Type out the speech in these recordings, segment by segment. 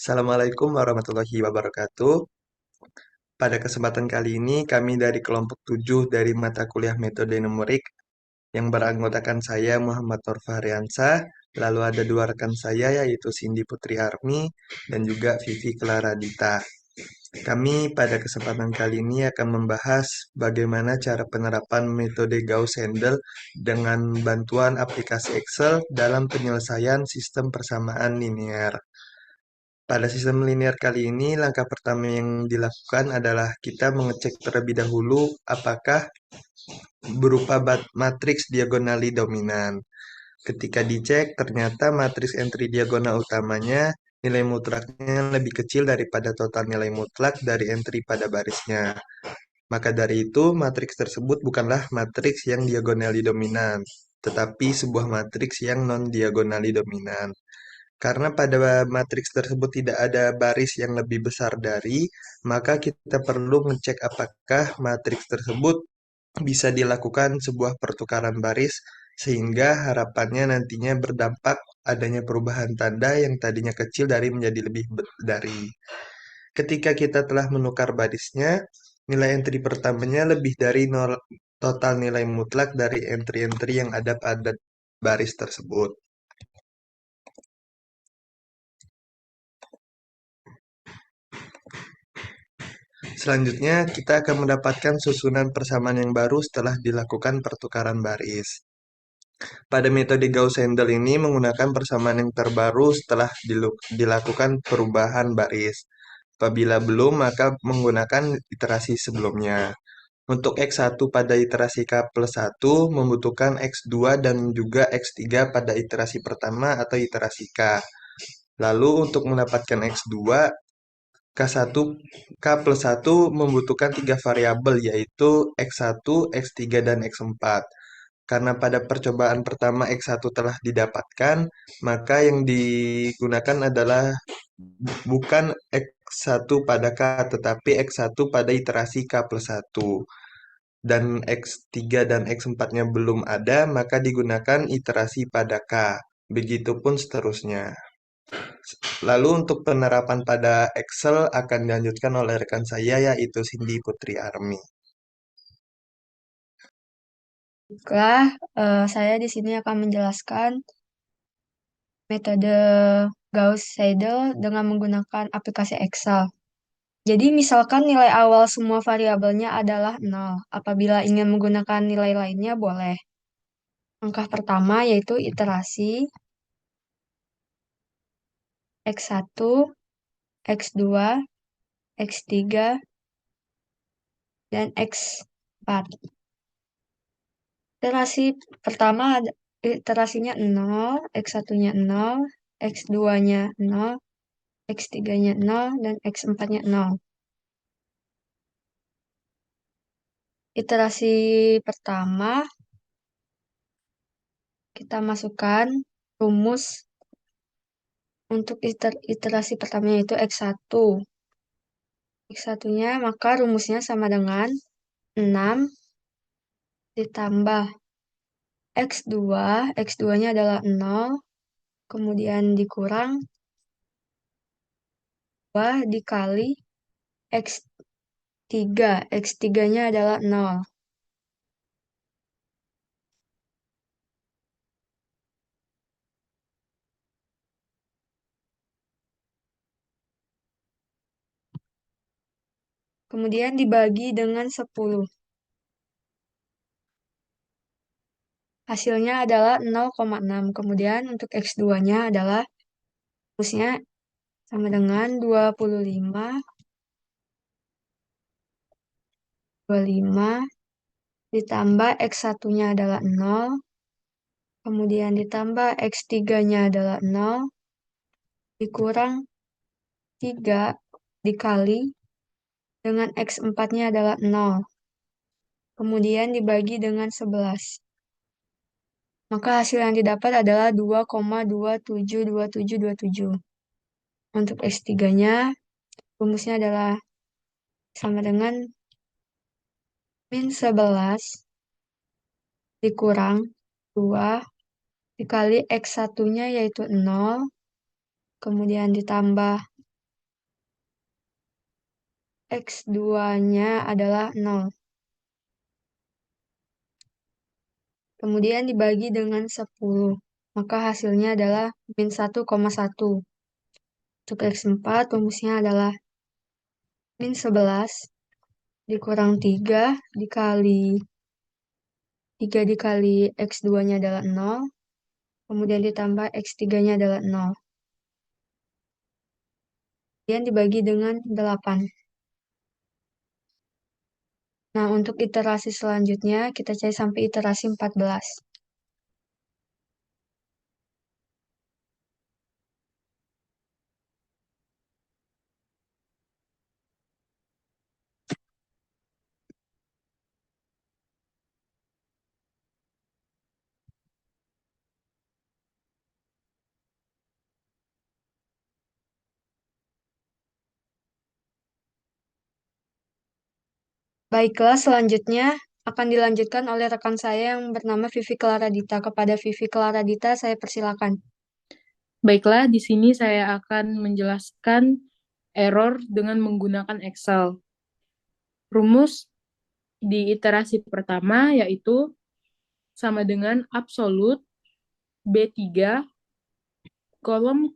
Assalamualaikum warahmatullahi wabarakatuh. Pada kesempatan kali ini, kami dari kelompok 7 dari mata kuliah metode numerik yang beranggotakan saya Muhammad Nur Fahriansah, lalu ada dua rekan saya yaitu Cindy Putri Armi dan juga Vivi Clara Dita. Kami pada kesempatan kali ini akan membahas bagaimana cara penerapan metode Gauss-Seidel dengan bantuan aplikasi Excel dalam penyelesaian sistem persamaan linear. Pada sistem linear kali ini, langkah pertama yang dilakukan adalah kita mengecek terlebih dahulu apakah berupa matriks diagonali dominan. Ketika dicek, ternyata matriks entry diagonal utamanya nilai mutlaknya lebih kecil daripada total nilai mutlak dari entry pada barisnya. Maka dari itu, matriks tersebut bukanlah matriks yang diagonali dominan, tetapi sebuah matriks yang non-diagonali dominan. Karena pada matriks tersebut tidak ada baris yang lebih besar dari, maka kita perlu ngecek apakah matriks tersebut bisa dilakukan sebuah pertukaran baris sehingga harapannya nantinya berdampak adanya perubahan tanda yang tadinya kecil dari menjadi lebih dari. Ketika kita telah menukar barisnya, nilai entry pertamanya lebih dari nol, total nilai mutlak dari entry-entry yang ada pada baris tersebut. Selanjutnya, kita akan mendapatkan susunan persamaan yang baru setelah dilakukan pertukaran baris. Pada metode Gauss-Seidel ini menggunakan persamaan yang terbaru setelah dilakukan perubahan baris. Apabila belum, maka menggunakan iterasi sebelumnya. Untuk X1 pada iterasi K plus 1 membutuhkan X2 dan juga X3 pada iterasi pertama atau iterasi K. Lalu untuk mendapatkan X2, K1, K plus 1 membutuhkan tiga variabel yaitu X1, X3, dan X4. Karena pada percobaan pertama X1 telah didapatkan, maka yang digunakan adalah bukan X1 pada K, tetapi X1 pada iterasi K plus 1. Dan X3 dan X4-nya belum ada, maka digunakan iterasi pada K. Begitupun seterusnya. Lalu untuk penerapan pada Excel akan dilanjutkan oleh rekan saya yaitu Cindy Putri Armi. Baiklah, saya di sini akan menjelaskan metode Gauss-Seidel dengan menggunakan aplikasi Excel. Jadi, misalkan nilai awal semua variabelnya adalah 0. Apabila ingin menggunakan nilai lainnya, boleh. Langkah pertama yaitu iterasi X1, X2, X3, dan X4. Iterasi pertama iterasinya 0, X1-nya 0, X2-nya 0, X3-nya 0, dan X4-nya 0. Iterasi pertama, kita masukkan rumus untuk iterasi pertamanya itu X1. X1-nya, maka rumusnya sama dengan 6 ditambah X2. X2-nya adalah 0, kemudian dikurang 2 dikali X3. X3-nya adalah 0. Kemudian dibagi dengan 10. Hasilnya adalah 0,6. Kemudian untuk X2-nya adalah rumusnya sama dengan 25 ditambah X1-nya adalah 0, kemudian ditambah X3-nya adalah 0, dikurang 3 dikali dengan X4-nya adalah 0, kemudian dibagi dengan 11. Maka hasil yang didapat adalah 2,272727. Untuk X3-nya, rumusnya adalah sama dengan min 11 dikurang 2 dikali X1-nya yaitu 0, kemudian ditambah X2-nya adalah 0. Kemudian dibagi dengan 10. Maka hasilnya adalah min 1,1. Untuk X4 rumusnya adalah min 11 dikurang 3 dikali 3 dikali X2-nya adalah 0. Kemudian ditambah X3-nya adalah 0. Kemudian dibagi dengan 8. Nah, untuk iterasi selanjutnya, kita cari sampai iterasi 14. Baiklah, selanjutnya akan dilanjutkan oleh rekan saya yang bernama Vivi Klaradita. Kepada Vivi Klaradita, saya persilakan. Baiklah, di sini saya akan menjelaskan error dengan menggunakan Excel. Rumus di iterasi pertama yaitu sama dengan absolut B3 kolom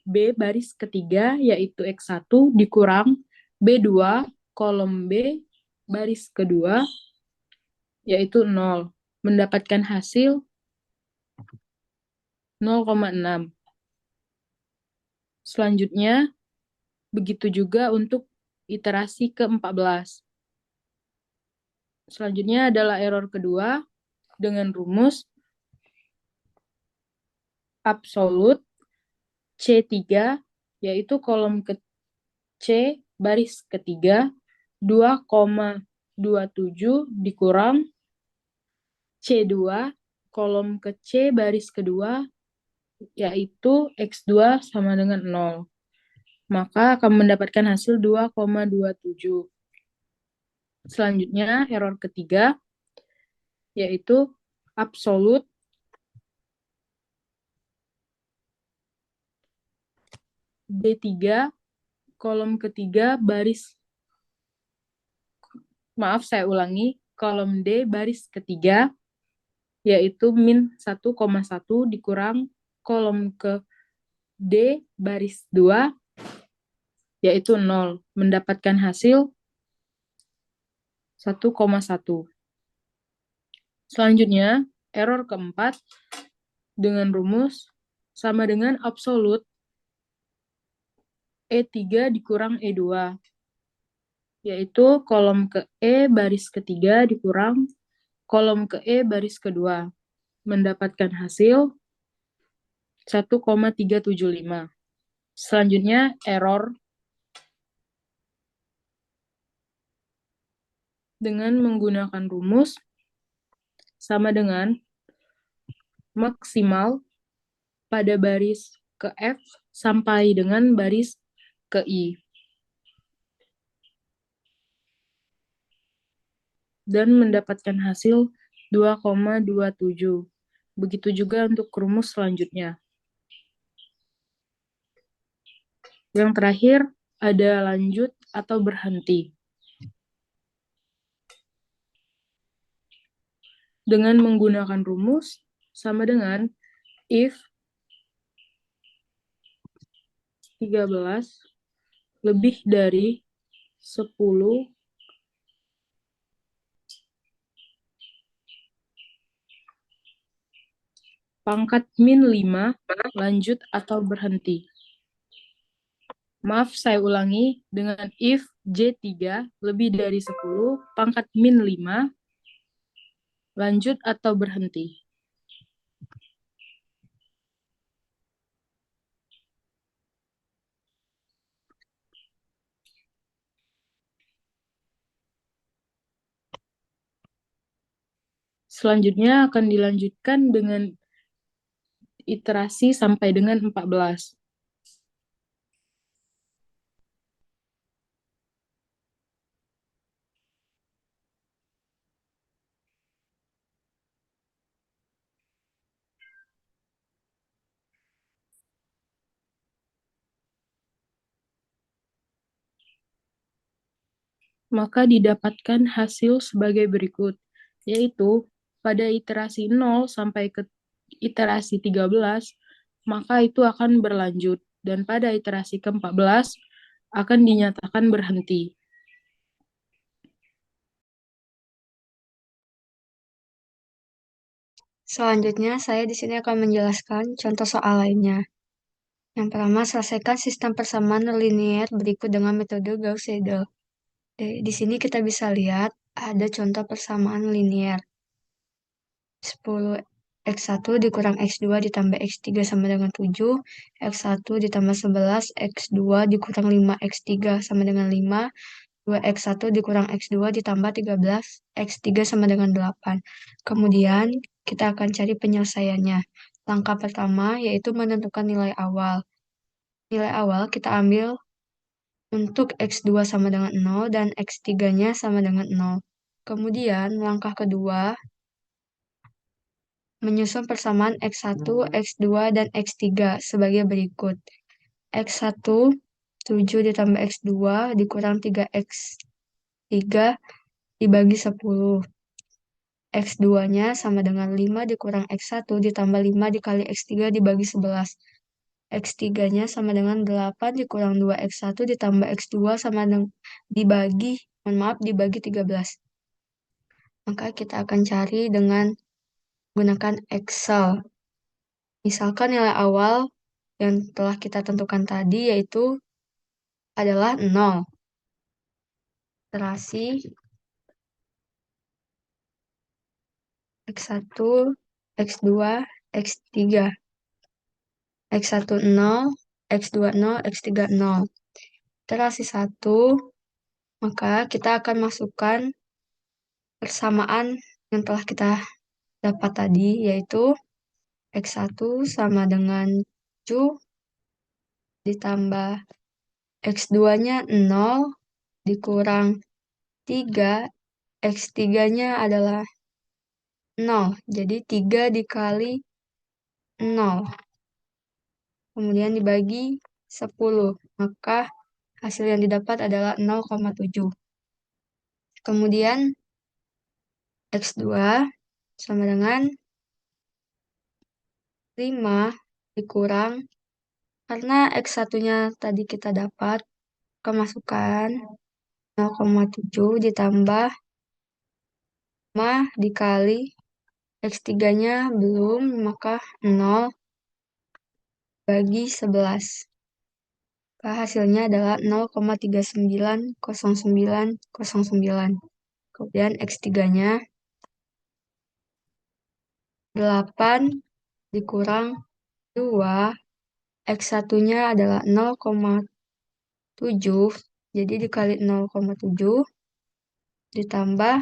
B baris ketiga yaitu X1 dikurang B2 kolom B baris kedua yaitu 0. Mendapatkan hasil 0,6. Selanjutnya, begitu juga untuk iterasi ke-14. Selanjutnya adalah error kedua dengan rumus absolut C3 yaitu kolom ke C baris ketiga 2,27 dikurang C2 kolom ke C baris kedua yaitu X2 sama dengan 0. Maka akan mendapatkan hasil 2,27. Selanjutnya error ketiga yaitu absolut D3 kolom ketiga baris saya ulangi kolom D baris ketiga yaitu min 1,1 dikurang kolom ke D baris 2 yaitu 0 mendapatkan hasil 1,1. Selanjutnya error keempat dengan rumus sama dengan absolut E3 dikurang E2 yaitu kolom ke E baris ketiga dikurang kolom ke E baris kedua mendapatkan hasil 1,375. Selanjutnya error dengan menggunakan rumus sama dengan maksimal pada baris ke F sampai dengan baris ke I. Dan mendapatkan hasil 2,27. Begitu juga untuk rumus selanjutnya. Yang terakhir ada lanjut atau berhenti. Dengan menggunakan rumus sama dengan if 13 lebih dari 10 pangkat min 5 lanjut atau berhenti. Maaf, saya ulangi dengan if J3 lebih dari 10 pangkat min 5 lanjut atau berhenti. Selanjutnya akan dilanjutkan dengan iterasi sampai dengan 14. maka didapatkan hasil sebagai berikut, yaitu pada iterasi 0 sampai ke iterasi 13, maka itu akan berlanjut, dan pada iterasi ke-14 akan dinyatakan berhenti. Selanjutnya, saya di sini akan menjelaskan contoh soal lainnya. Yang pertama, selesaikan sistem persamaan linier berikut dengan metode Gauss-Seidel. Di sini kita bisa lihat ada contoh persamaan linier. 10x1 dikurang x2 ditambah x3 sama dengan 7, x1 ditambah 11, x2 dikurang 5x3 sama dengan 5, 2x1 dikurang x2 ditambah 13, x3 sama dengan 8. Kemudian kita akan cari penyelesaiannya. Langkah pertama yaitu menentukan nilai awal. Nilai awal kita ambil untuk x2 sama dengan 0 dan x3-nya sama dengan 0. Kemudian langkah kedua, menyusun persamaan x1, x2, dan x3 sebagai berikut. x1, 7 ditambah x2 dikurang 3x3 dibagi 10. X2-nya sama dengan 5 dikurang X1 ditambah 5 dikali X3 dibagi 11. X3-nya sama dengan 8 dikurang 2X1 ditambah X2 sama dengan dibagi 13. Maka kita akan cari dengan gunakan Excel. Misalkan nilai awal yang telah kita tentukan tadi yaitu adalah 0. Terasi X1, X2, X3. X1 0, X2 0, X3 0. Iterasi 1, maka kita akan masukkan persamaan yang telah kita dapat tadi, yaitu X1 sama dengan 7 ditambah X2-nya 0 dikurang 3, X3-nya adalah 0. Jadi 3 dikali 0. Kemudian dibagi 10. Maka hasil yang didapat adalah 0,7. Kemudian X2 sama dengan 5 dikurang, karena X1-nya tadi kita dapat, kemasukan 0,7 ditambah 5 dikali X3-nya belum, maka 0 bagi 11. Maka hasilnya adalah 0,390909. Kemudian X3-nya 8 dikurang 2, X1-nya adalah 0,7, jadi dikali 0,7 ditambah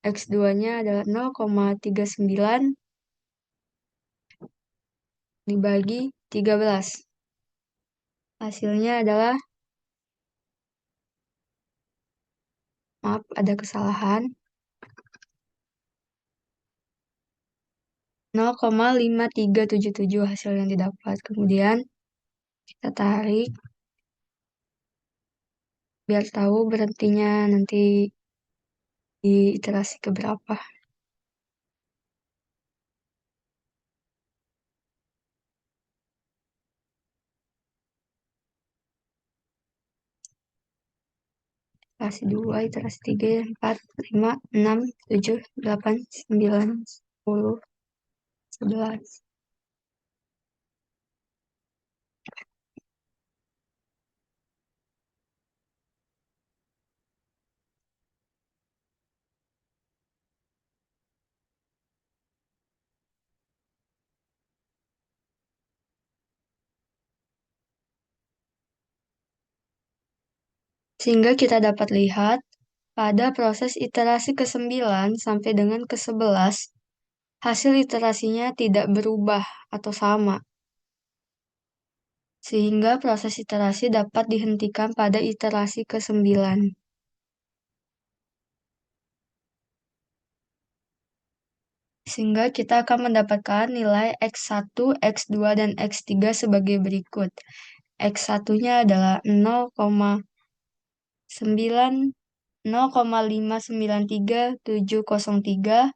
X2-nya adalah 0,39 dibagi 13. Hasilnya adalah, maaf ada kesalahan, 0,5377 hasil yang didapat. Kemudian kita tarik biar tahu berhentinya nanti di iterasi keberapa. Iterasi 2, iterasi 3, 4, 5, 6, 7, 8, 9, 10, 11. Sehingga kita dapat lihat pada proses iterasi ke-9 sampai dengan ke-11, hasil iterasinya tidak berubah atau sama. Sehingga proses iterasi dapat dihentikan pada iterasi ke-9. Sehingga kita akan mendapatkan nilai X1, X2, dan X3 sebagai berikut. X1-nya adalah 0,9 0,593703,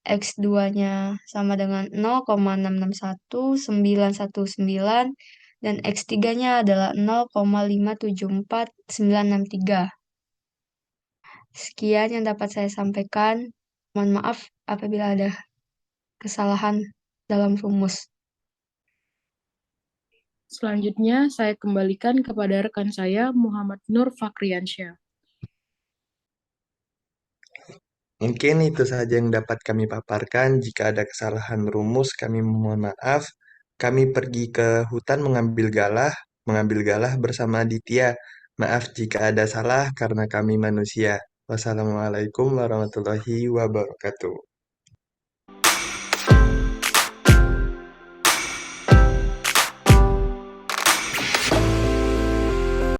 X2-nya sama dengan 0,661919, dan X3-nya adalah 0,574963. Sekian yang dapat saya sampaikan. Mohon maaf apabila ada kesalahan dalam rumus. Selanjutnya, saya kembalikan kepada rekan saya, Muhammad Nur Fakriansyah. Mungkin itu saja yang dapat kami paparkan. Jika ada kesalahan rumus, kami mohon maaf. Kami pergi ke hutan mengambil galah bersama Aditya. Maaf jika ada salah karena kami manusia. Wassalamualaikum warahmatullahi wabarakatuh.